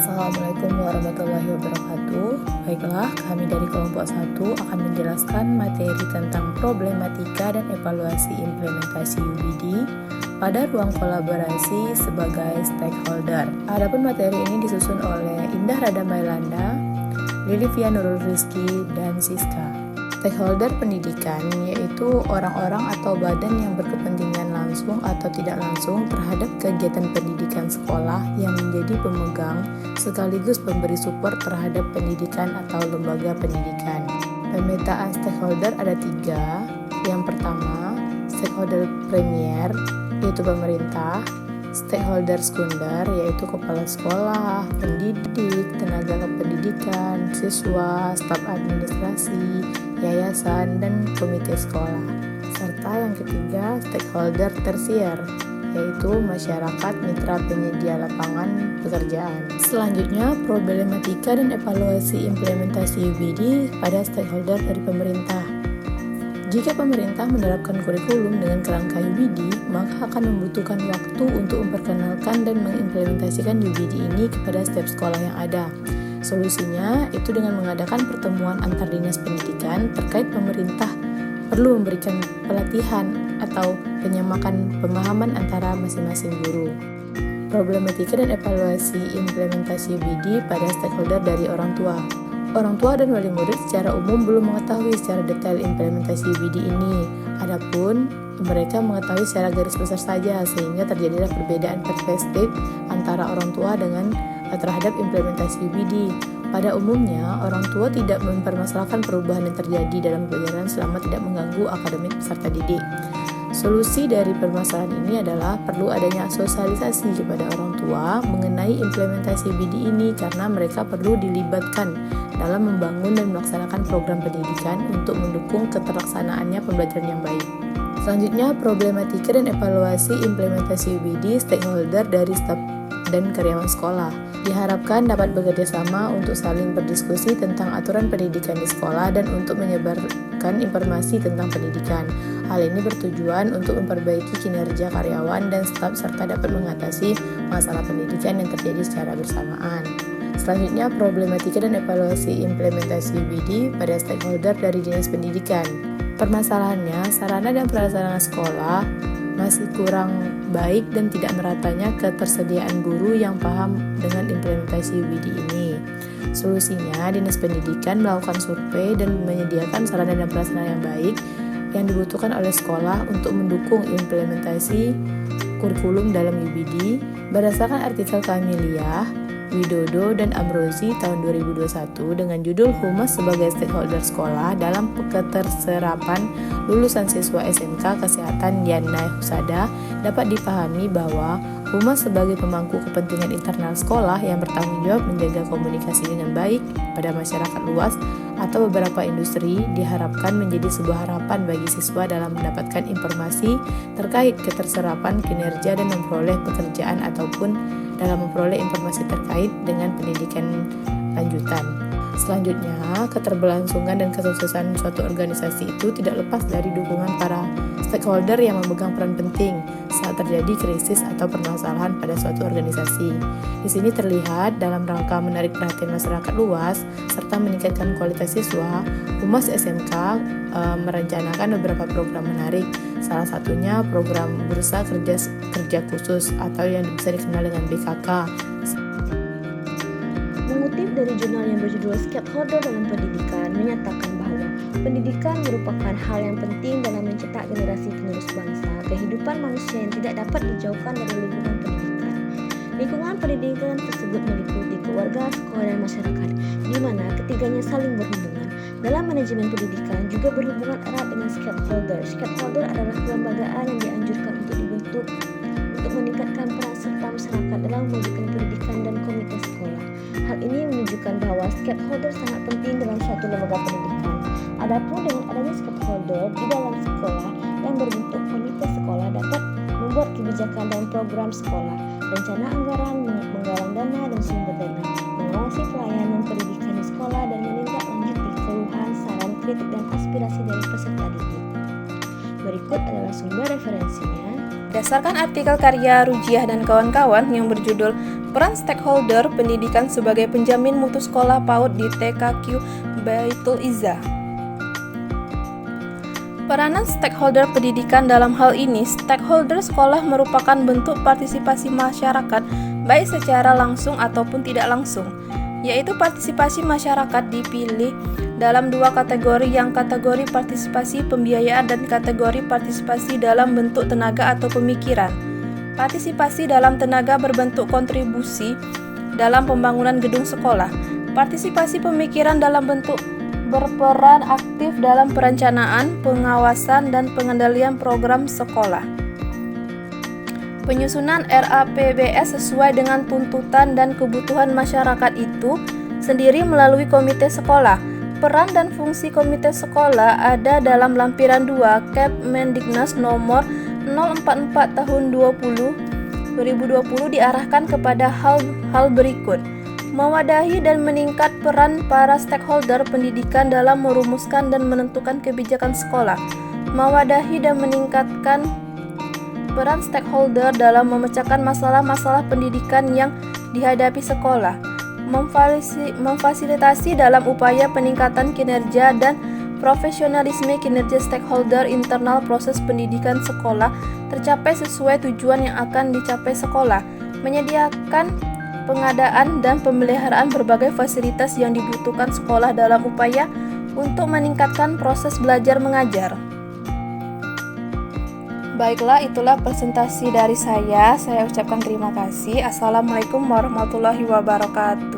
Assalamualaikum warahmatullahi wabarakatuh. Baiklah, kami dari kelompok 1 akan menjelaskan materi tentang problematika dan evaluasi implementasi UBD pada ruang kolaborasi sebagai stakeholder. Adapun materi ini disusun oleh Indah Rada Mailanda, Lilivia Nurul Rizky, dan Siska. Stakeholder pendidikan yaitu orang-orang atau badan yang berkepentingan langsung atau tidak langsung terhadap kegiatan pendidikan sekolah yang menjadi pemegang sekaligus pemberi support terhadap pendidikan atau lembaga pendidikan. Pemetaan stakeholder ada 3. Yang pertama, stakeholder premier yaitu pemerintah, stakeholder sekunder yaitu kepala sekolah, pendidik, tenaga kependidikan, siswa, staf administrasi, yayasan, dan komite sekolah. Serta yang ketiga, stakeholder tersier yaitu masyarakat mitra penyedia lapangan pekerjaan. Selanjutnya, problematika dan evaluasi implementasi UBD pada stakeholder dari pemerintah. Jika pemerintah menerapkan kurikulum dengan kerangka UBD, maka akan membutuhkan waktu untuk memperkenalkan dan mengimplementasikan UBD ini kepada setiap sekolah yang ada. Solusinya itu dengan mengadakan pertemuan antar dinas pendidikan terkait pemerintah perlu memberikan pelatihan atau penyamakan pemahaman antara masing-masing guru. Problematika dan evaluasi implementasi UBD pada stakeholder dari orang tua. Orang tua dan wali murid secara umum belum mengetahui secara detail implementasi UBD ini. Adapun mereka mengetahui secara garis besar saja sehingga terjadilah perbedaan perspektif antara orang tua dengan terhadap implementasi UBD. Pada umumnya, orang tua tidak mempermasalahkan perubahan yang terjadi dalam pelajaran selama tidak mengganggu akademik peserta didik. Solusi dari permasalahan ini adalah perlu adanya sosialisasi kepada orang tua mengenai implementasi UBD ini karena mereka perlu dilibatkan dalam membangun dan melaksanakan program pendidikan untuk mendukung keterlaksanaannya pembelajaran yang baik. Selanjutnya, problematika dan evaluasi implementasi UBD stakeholder dari staf dan karyawan sekolah. Diharapkan dapat bekerja sama untuk saling berdiskusi tentang aturan pendidikan di sekolah dan untuk menyebarkan informasi tentang pendidikan. Hal ini bertujuan untuk memperbaiki kinerja karyawan dan staf serta dapat mengatasi masalah pendidikan yang terjadi secara bersamaan. Selanjutnya, problematika dan evaluasi implementasi UBD pada stakeholder dari dinas pendidikan. Permasalahannya, sarana dan prasarana sekolah masih kurang baik dan tidak meratanya ketersediaan guru yang paham dengan implementasi UBD ini. Solusinya, dinas pendidikan melakukan survei dan menyediakan sarana dan prasarana yang baik yang dibutuhkan oleh sekolah untuk mendukung implementasi kurikulum dalam UBD berdasarkan artikel Kamiliah, Widodo, dan Amrozi tahun 2021 dengan judul Humas sebagai Stakeholder Sekolah dalam Keterserapan Lulusan Siswa SMK Kesehatan Yana Husada dapat dipahami bahwa Humas sebagai pemangku kepentingan internal sekolah yang bertanggung jawab menjaga komunikasi dengan baik pada masyarakat luas atau beberapa industri diharapkan menjadi sebuah harapan bagi siswa dalam mendapatkan informasi terkait keterserapan kinerja dan memperoleh pekerjaan ataupun dalam memperoleh informasi terkait dengan pendidikan lanjutan. Selanjutnya, keterberlangsungan dan kesuksesan suatu organisasi itu tidak lepas dari dukungan para stakeholder yang memegang peran penting saat terjadi krisis atau permasalahan pada suatu organisasi. Di sini terlihat dalam rangka menarik perhatian masyarakat luas serta meningkatkan kualitas siswa, Humas SMK merencanakan beberapa program menarik. Salah satunya program Bursa Kerja Khusus atau yang bisa dikenal dengan BKK. Mengutip dari jurnal yang berjudul Stakeholder dalam Pendidikan menyatakan bahwa pendidikan merupakan hal yang penting dalam mencetak generasi penerus bangsa. Kehidupan manusia yang tidak dapat dijauhkan dari lingkungan pendidikan. Lingkungan pendidikan tersebut meliputi keluarga, sekolah, dan masyarakat, di mana ketiganya saling berhubungan. Dalam manajemen pendidikan juga berhubungan erat dengan stakeholder. Stakeholder adalah kelembagaan yang dianjurkan untuk dibentuk untuk meningkatkan peran serta masyarakat dalam mewujudkan pendidikan dan komite sekolah. Hal ini menunjukkan bahwa stakeholder sangat penting dalam suatu lembaga pendidikan. Adapun dengan adanya stakeholder di dalam sekolah yang berbentuk komite sekolah dapat membuat kebijakan dan program sekolah, rencana anggaran, menggalang dana dan sumber dana, mengawasi pelayanan pendidikan di sekolah dan menindaklanjuti keluhan, saran, kritik dan aspirasi dari peserta didik. Berikut adalah sumber referensinya. Berdasarkan artikel karya Rujiah dan kawan-kawan yang berjudul Peran stakeholder pendidikan sebagai penjamin mutu sekolah PAUD di TKQ Baitul Izzah. Peranan stakeholder pendidikan dalam hal ini, stakeholder sekolah merupakan bentuk partisipasi masyarakat baik secara langsung ataupun tidak langsung, yaitu partisipasi masyarakat dipilih dalam dua kategori, yang kategori partisipasi pembiayaan dan kategori partisipasi dalam bentuk tenaga atau pemikiran. Partisipasi dalam tenaga berbentuk kontribusi dalam pembangunan gedung sekolah. Partisipasi pemikiran dalam bentuk berperan aktif dalam perencanaan, pengawasan, dan pengendalian program sekolah. Penyusunan RAPBS sesuai dengan tuntutan dan kebutuhan masyarakat itu sendiri melalui komite sekolah. Peran dan fungsi komite sekolah ada dalam lampiran 2 Kepmendiknas nomor 044 tahun 2020 diarahkan kepada hal berikut: mewadahi dan meningkat peran para stakeholder pendidikan dalam merumuskan dan menentukan kebijakan sekolah, mewadahi dan meningkatkan peran stakeholder dalam memecahkan masalah-masalah pendidikan yang dihadapi sekolah, memfasilitasi dalam upaya peningkatan kinerja dan profesionalisme kinerja stakeholder internal proses pendidikan sekolah tercapai sesuai tujuan yang akan dicapai sekolah, menyediakan pengadaan dan pemeliharaan berbagai fasilitas yang dibutuhkan sekolah dalam upaya untuk meningkatkan proses belajar mengajar. Baiklah, itulah presentasi dari saya. Saya ucapkan terima kasih. Assalamualaikum warahmatullahi wabarakatuh.